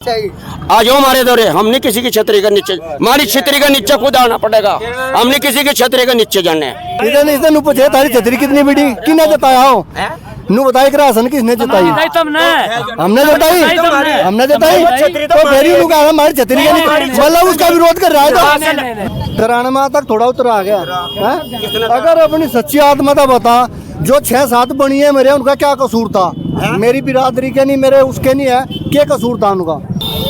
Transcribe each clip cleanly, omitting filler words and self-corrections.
आज हो हमारे दौरे, हमने किसी की छतरी का नीचे, हमारी छतरी का नीचे खुद आना पड़ेगा। हमने किसी की छतरी का नीचे जाने पूछे तारी छतरी कितनी बड़ी किसने जताया हो नू बताई राशन किसने जताई हमने जताई तो फिर ही हमारी छतरी का मतलब उसका विरोध कर रहा है तो कराना में तक थोड़ा उतर आ गया है? अगर अपनी सच्ची आत्मा था बता जो 6-7 बनी है मेरे उनका क्या कसूर था? मेरी बिरादरी के नहीं मेरे उसके नहीं है, क्या कसूर था उनका?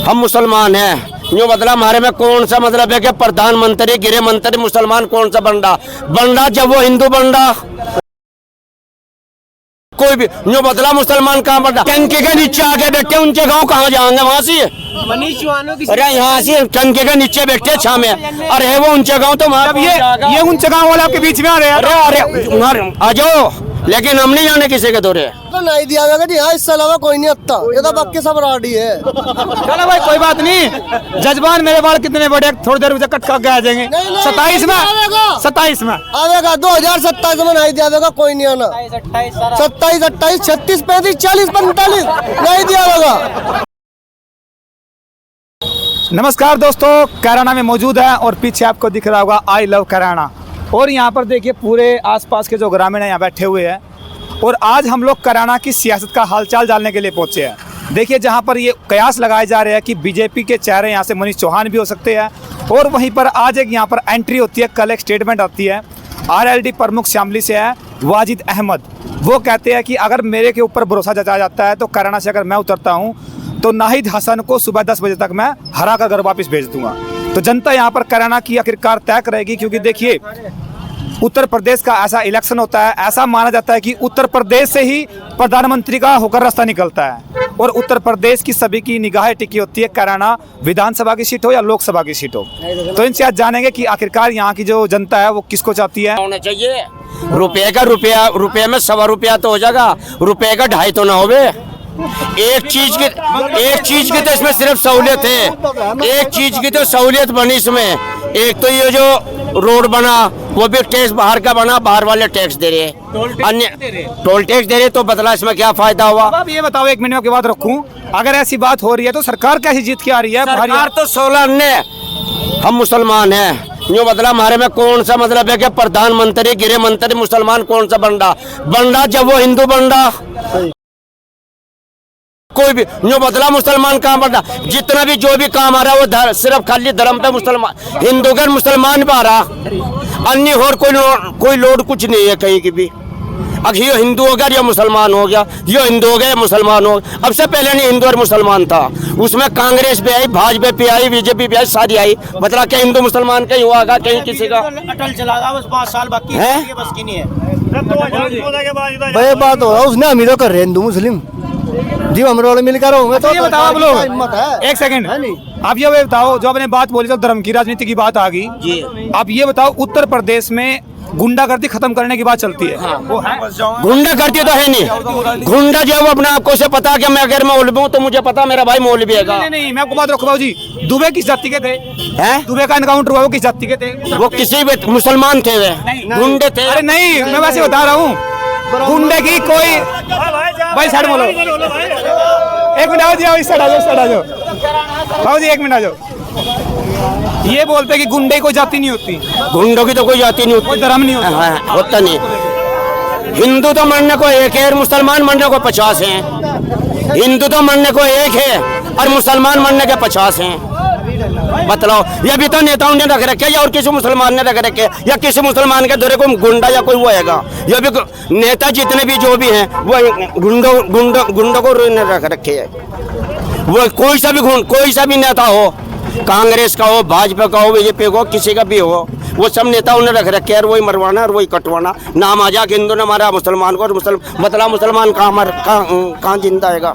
हम मुसलमान हैं, यूँ बदला हमारे में कौन सा मतलब है कि प्रधानमंत्री गृह मंत्री मुसलमान कौन सा बंडा जब वो हिंदू बंडा कोई भी यूँ बदला मुसलमान कहाँ बंडा टंके के नीचे आगे बैठे उनके गाँव कहाँ जाएंगे? वहाँ से अरे यहाँ से टंके के नीचे बैठे छा में अरे वो ऊंचे गाँव तो वहाँ ये ऊंचे गाँव वाले आपके बीच में आ रहे हैं। अरे आ जाओ, लेकिन हम नहीं जाने किसी के दौरे तो नहीं दिया जाएगा जी। हाँ इससे अलावा कोई नहीं आता, ये तो पक्के सब राडी है। चलो भाई कोई बात नहीं, जजमान मेरे बाल कितने बड़े, थोड़ी देर में कट के आ जाएंगे। 27 में आवेगा 2027 में नहीं दिया जाएगा, कोई नहीं आना। 27, 28, 36, 35, 40, 45 नहीं दिया जाएगा। नमस्कार दोस्तों, कैराना में मौजूद है और पीछे आपको दिख रहा होगा आई लव कैराना। और यहाँ पर देखिए पूरे आसपास के जो ग्रामीण हैं यहाँ बैठे हुए हैं और आज हम लोग कैराना की सियासत का हालचाल जानने के लिए पहुँचे हैं। देखिए जहाँ पर ये कयास लगाए जा रहे हैं कि बीजेपी के चेहरे यहाँ से मनीष चौहान भी हो सकते हैं और वहीं पर आज एक यहाँ पर एंट्री होती है, कल एक स्टेटमेंट आती है आरएलडी प्रमुख शामली से है वाजिद अहमद। वो कहते हैं कि अगर मेरे के ऊपर भरोसा जताया जाता है तो कैराना से अगर मैं उतरता हूँ तो नाहिद हसन को सुबह 10 बजे तक मैं हरा कर घर वापस भेज दूंगा। तो जनता यहाँ पर कैराना की आखिरकार तय करेगी, क्योंकि देखिए उत्तर प्रदेश का ऐसा इलेक्शन होता है, ऐसा माना जाता है कि उत्तर प्रदेश से ही प्रधानमंत्री का होकर रास्ता निकलता है और उत्तर प्रदेश की सभी की निगाहें टिकी होती है कैराना विधानसभा की सीट हो या लोकसभा की सीट हो। तो इनसे आज जानेंगे कि आखिरकार यहाँ की जो जनता है वो किसको चाहती है। होना चाहिए रुपये में 1.25 रुपया तो हो जाएगा, रुपये का 2.5 तो ना होवे। एक चीज की तो इसमें सिर्फ सहूलियत है, एक चीज की तो सहूलियत बनी इसमें। एक तो ये जो रोड बना वो भी टैक्स बाहर का बना, बाहर वाले टैक्स दे रहे, अन्य टोल टैक्स दे रहे, तो बदला इसमें क्या फायदा हुआ? अब ये बताओ, 1 मिनट की बात रखूं, अगर ऐसी बात हो रही है तो सरकार कैसी जीत के आ रही है? सरकार तो 16 अन्य, हम मुसलमान हैं, यूँ बदला हमारे में कौन सा मतलब है कि प्रधानमंत्री गृह मंत्री मुसलमान कौन सा बंडा जब वो हिंदू बंडा कोई भी यूँ बदला मुसलमान कहाँ बंडा जितना भी जो भी काम आ रहा है वो सिर्फ खाली धर्म पे मुसलमान हिंदू का मुसलमान पे आ रहा, अन्य और कोई लोड कुछ नहीं है कहीं की भी। अब ये हिंदू हो गया या मुसलमान हो गया, ये हिंदू हो गया या मुसलमान हो गया। अब से पहले नहीं हिंदू और मुसलमान था, उसमें कांग्रेस भी आई, भाजपा भी आई, बीजेपी भी आई, सारी आई। मतलब क्या हिंदू मुसलमान कहीं हुआ का कहीं किसी का अटल चला बस 5 साल बाकी है, बस की नहीं है। भाई बात हो रहा है उसने हम ही तो कर रहे हिंदू मुस्लिम जी, हम रोड मिलकर होंगे तो ये बताओ आप लोग, एक सेकंड आप ये बताओ, जो आपने बात बोली तो धर्म की राजनीति की बात आ गई। आप ये बताओ, उत्तर प्रदेश में गुंडागर्दी खत्म करने की बात चलती है, वो है? गुंडागर्दी तो है नहीं, गुंडा जो है वो अपने आपको से पता कि मैं अगर मौलवी हूँ तो मुझे पता मेरा भाई मौलवी है। नहीं, मैं आपको बात रखूँ जी, दुबे किस जाति के थे? दुबे का एनकाउंटर हुआ वो किस जाति के थे? वो किसी भी मुसलमान थे, वे गुंडे थे। अरे नहीं, मैं वैसे बता रहा हूँ, गुंडे की कोई भाई साइड बोलो, 1 मिनट आओ जी, आओ इस साइड आ जाओ भाव जी, 1 मिनट आ जाओ। ये बोलते कि गुंडे कोई जाति नहीं होती, गुंडों की तो कोई जाति नहीं होती, कोई धर्म नहीं होता। हाँ, होता नहीं। हिंदू तो मरने को एक है और मुसलमान मरने को 50 हैं। हिंदू तो मरने को एक है और मुसलमान मरने के 50 हैं। बतलाओ, ये भी तो नेताओं ने रख रखे या और किसी मुसलमान ने रख रखे या किसी मुसलमान के दौरे को गुंडा या कोई वो आएगा? ये भी नेता जितने भी जो भी हैं वो गुंडों को रख रखे है। वो कोई सा भी नेता हो, कांग्रेस का हो, भाजपा का हो, बीजेपी का हो, किसी का भी हो, वो सब नेताओं ने रख रखे और वही मरवाना और वही कटवाना। नाम आ जा कि हिंदू ने मारा मुसलमान को, और बतला मुसलमान कहाँ जिंदा आएगा?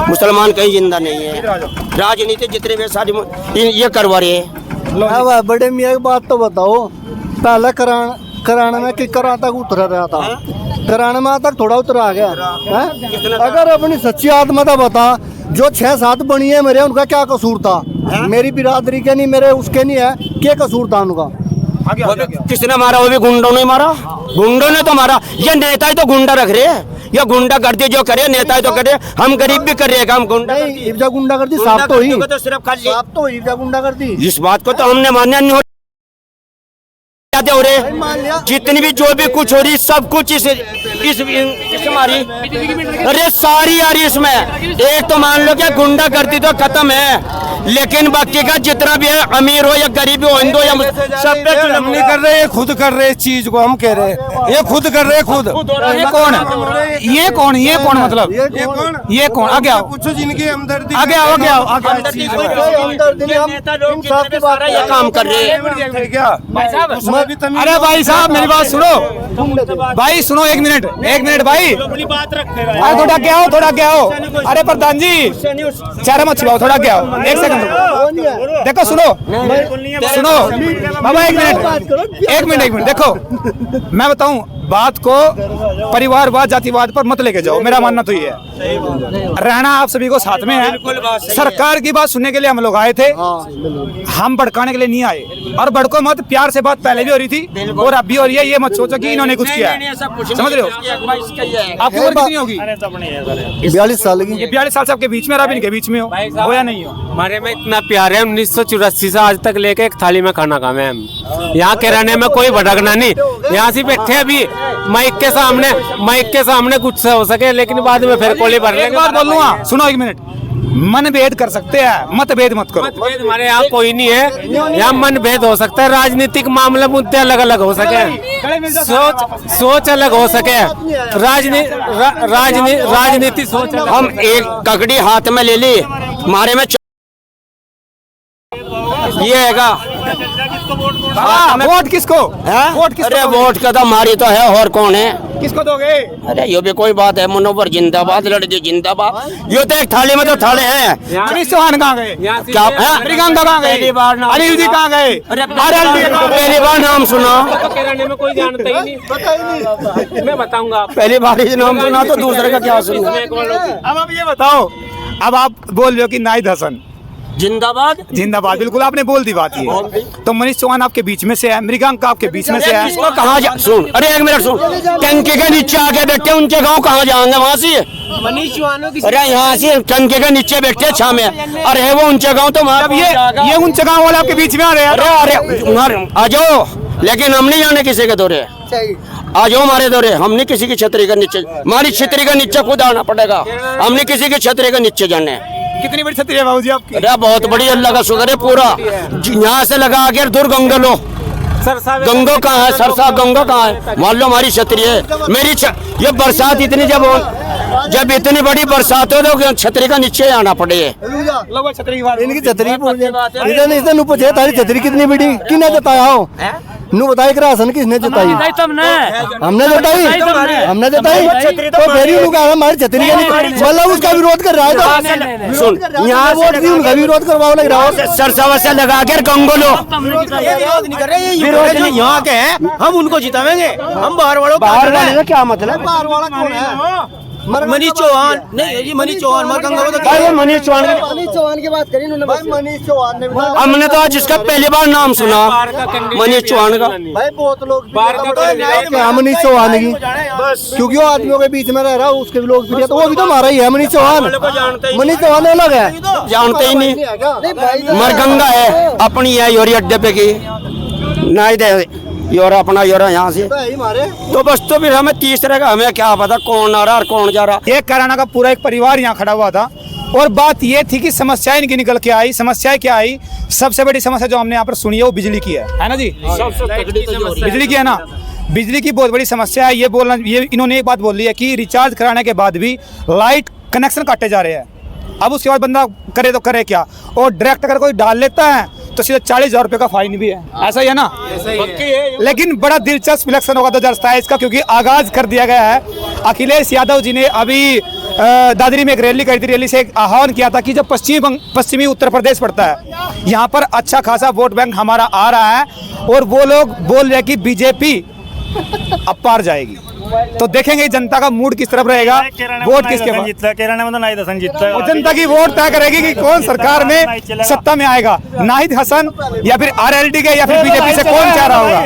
मुसलमान कहीं जिंदा नहीं है। राजनीति जितने भी सारी ये करवा रही है। बड़े मियाँ की बात तो बताओ, पहले कराना में कि करा तक उतर रहा था, कराना में तक थोड़ा उतर आ गया है? अगर अपनी सच्ची आत्मा था बता जो 6-7 बनी है मेरे उनका क्या कसूर था? मेरी बिरादरी के नहीं मेरे उसके नहीं है, क्या कसूर था उनका? किसने मारा? वो भी गुंडों ने मारा, गुंडों ने तो मारा। ये नेता ही तो गुंडा रख रहे हैं, ये गुंडागर्दी जो करे नेता तो करे, हम गरीब भी कर रहे हैं काम गुंडा। इब्जा गुंडागर्दी साफ तो हुई, तो सिर्फ खाली साफ तो हुई इब्जा गुंडागर्दी। इस बात को तो हमने मान्य नहीं हो रहे, जितनी भी जो भी कुछ हो रही सब कुछ इस हमारी, अरे सारी आ रही इसमें। एक तो मान लो क्या गुंडागर्दी तो खत्म है, लेकिन बाकी का जितना भी है अमीर हो या गरीब हो, हिंदू या सब पे हम नहीं कर रहे, ये खुद कर रहे इस चीज को, हम कह रहे हैं ये खुद कर रहे खुद। ये कौन है? ये कौन? ये कौन मतलब? ये कौन? आगे आओ, पूछो जिनकी हमदर्दी, आगे आओ, आगे आओ, आगे आओ। ये काम कर रहे हैं क्या? अरे भाई साहब मेरी बात सुनो, भाई सुनो, एक मिनट भाई, थोड़ा क्या हो, थोड़ा क्या हो। अरे प्रधान जी चारा मत छिपाओ, थोड़ा क्या हो, एक सेकंड देखो, सुनो बाबा, एक मिनट देखो, मैं बताऊं बात को, परिवारवाद जातिवाद पर मत लेके जाओ, मेरा मानना तो ये है। रहना आप सभी को साथ में है। सरकार की बात सुनने के लिए हम लोग आए थे, हम भड़काने के लिए नहीं आए। और भड़को मत, प्यार से बात पहले भी हो रही थी और अब भी हो रही है। ये मत सोचो कि इन्होंने कुछ किया है, समझ रहे हो? आपकी उम्र कितनी होगी? 42 साल की। ये 42 साल से आपके बीच में, अब इनके बीच में हो या नहीं हो? हमारे में इतना प्यार है, 1984 से आज तक लेके एक थाली में खाना खाए हम। यहाँ के रहने में कोई भटकना नहीं, यहाँ से बैठे अभी माइक के सामने कुछ से हो सके, लेकिन बाद में फिर कोली भर लेंगे। बात बोलूँगा, सुनो एक मिनट, मनभेद कर सकते हैं, मतभेद मत करो। मतभेद हमारे यहाँ कोई नहीं है, यहाँ मनभेद हो सकता है, राजनीतिक मामले मुद्दे अलग अलग हो सके, सोच अलग हो सके, राजनीति सोच। हम एक ककड़ी हाथ में ले ली, हमारे में ये हैगा वोट किसको? वोट किसको? अरे वोट का तो हमारी तो है, और कौन है? किसको दोगे? अरे ये भी कोई बात है, मनोवर जिंदाबाद, लड़की जिंदाबाद। ये तो एक थाली में तो थाले हैं। मनीष चौहान कहाँ गए? क्या प्रियंका कहाँ गए? पहली बार नाम, अनिल जी कहाँ गए? पहली बार नाम सुना, में कोई जानता ही नहीं, मैं बताऊंगा। पहली बार ही नाम सुना तो दूसरे का क्या सुना। अब आप ये बताओ, अब आप बोल रहे हो कि नाहिद हसन जिंदाबाद, जिंदाबाद, बिल्कुल आपने बोल दी बात ये। तो मनीष चौहान आपके बीच में से है, मृगांक आपके बीच में से है। इसको कहाँ जा, सुन, अरे एक मिनट सुन, टंकी के नीचे आके बैठे, उनके गांव कहाँ जाएंगे? वहाँ से मनीष चौहान, अरे यहाँ से टंकी के नीचे बैठे छा में, अरे वो ऊंचे गाँव तो अब ये ऊंचे गाँव वाले आपके बीच में आ रहे हैं। अरे आ जाओ, लेकिन हम नहीं जाने किसी के दौरे, आ जाओ हमारे दौरे। हम नहीं किसी की छतरी के नीचे, हमारी छतरी के नीचे खुद आना पड़ेगा, हम नहीं किसी की छतरी के नीचे जाने। कितनी बड़ी छतरी है बाबू जी आपकी? अरे बहुत बड़ी, अल्लाह का शुक्र है, पूरा यहाँ से लगा के दूर गंगलो, गंगो कहाँ है, सरसा गंगो कहाँ है, मान लो हमारी छतरी है। मेरी ये बरसात इतनी जब इतनी बड़ी बरसात हो तो छतरी का नीचे आना पड़े। छतरी की बात, इनकी छतरी इधर पूछे तारी छतरी कितनी बड़ी, किसने जताया हो? नू बताई करा सन किसने जताई? हमने जताई, हमने जताई तो फिर ही हमारी छतरी का नहीं, मतलब उसका विरोध कर रहा है। तो सुन, यहाँ वोट दी, उनका विरोध करवाओ लग रहा हो। सरसा से लगा के गंगोलो, विरोध नहीं कर रहे, ये यहाँ के हैं, हम उनको जितावेंगे। हम बाहर वालों, बाहर वाले का क्या मतलब? बाहर वाला कौन है? मनीष चौहान नहीं, ये मनीष चौहान मनीष चौहान की बात करी उन्होंने, मनीष चौहान ने, हमने तो आज इसका पहली बार नाम सुना, मनीष चौहान का। भाई बहुत लोग मनीष चौहान की, क्योंकि वो आदमियों के बीच में रह रहा है, उसके भी लोग भी, तो वो भी तो हमारा ही है। मनीष चौहान अलग है, जानते ही नहीं, मरगंगा है अपनी है, योरी अड्डे पे की नहीं दे योरा अपना योरा यहाँ से, तो बस तो फिर हमें तीसरे का हमें क्या पता कौन आ रहा और कौन जा रहा। एक कराना का पूरा एक परिवार यहाँ खड़ा हुआ था और बात ये थी कि समस्याएं इनकी निकल के आई। समस्याएं क्या आई? सबसे बड़ी समस्या जो हमने यहाँ पर सुनी है वो बिजली की है ना जी? बिजली की है ना, बिजली की बहुत बड़ी समस्या है। ये इन्होंने एक बात बोल ली है कि रिचार्ज कराने के बाद भी लाइट कनेक्शन काटे जा रहे हैं। अब उसके बाद बंदा करे तो करे क्या, और डायरेक्ट अगर कोई डाल लेता है तो सीधा 40,000 रुपये का फाइन भी है, ऐसा ही है ना? लेकिन बड़ा दिलचस्प इलेक्शन होगा 2027 का, क्योंकि आगाज कर दिया गया है। अखिलेश यादव जी ने अभी दादरी में एक रैली करी थी, रैली से एक आह्वान किया था कि जब पश्चिमी उत्तर प्रदेश पड़ता है, यहाँ पर अच्छा खासा वोट बैंक हमारा आ रहा है और वो लोग बोल रहे हैं कि बीजेपी अब पार जाएगी। तो देखेंगे जनता का मूड किस तरफ रहेगा, वोट किसके पास। केरला में तो नहीं दसन जीतता और जनता की वोट तय करेगी कि कौन सरकार में सत्ता में आएगा, नाहिद हसन या फिर आरएलडी के या फिर बीजेपी से कौन चाह रहा होगा।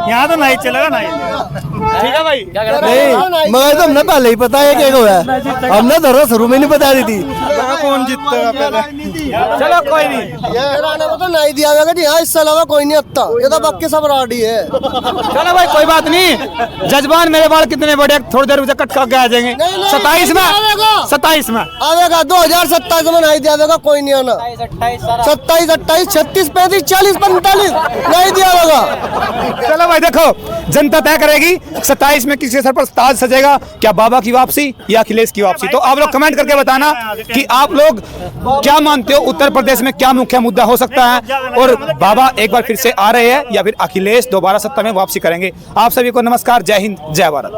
यहाँ तो नहीं चलेगा नहीं। ठीक है भाई, नहीं मगर तो हमने पहले ही पता है क्या है, हमने तो शुरू में नहीं बता दी थी। कौन जीतता पहले। चलो कोई नहीं, तो नहीं दिया जाएगा जी। हाँ, इससे अलावा कोई नहीं आता, ये तो पक्के सब राडी है। चलो भाई कोई बात नहीं। जजमान मेरे बाल कितने बड़े, थोड़ी देर में कट के आ जाएंगे। 27 में आवेगा 2027 में नहीं दिया जाएगा, कोई नहीं आना। 27, 28, 36, 35, 40, 45 नहीं दिया जाएगा। चलो भाई देखो, जनता तय करेगी 27 में किसके सर पर ताज सजेगा, क्या बाबा की वापसी या अखिलेश की वापसी। तो आप लोग कमेंट करके बताना कि आप लोग क्या मानते हो, उत्तर प्रदेश में क्या मुख्य मुद्दा हो सकता है, और बाबा एक बार फिर से आ रहे हैं या फिर अखिलेश दोबारा सत्ता में वापसी करेंगे। आप सभी को नमस्कार, जय हिंद, जय भारत।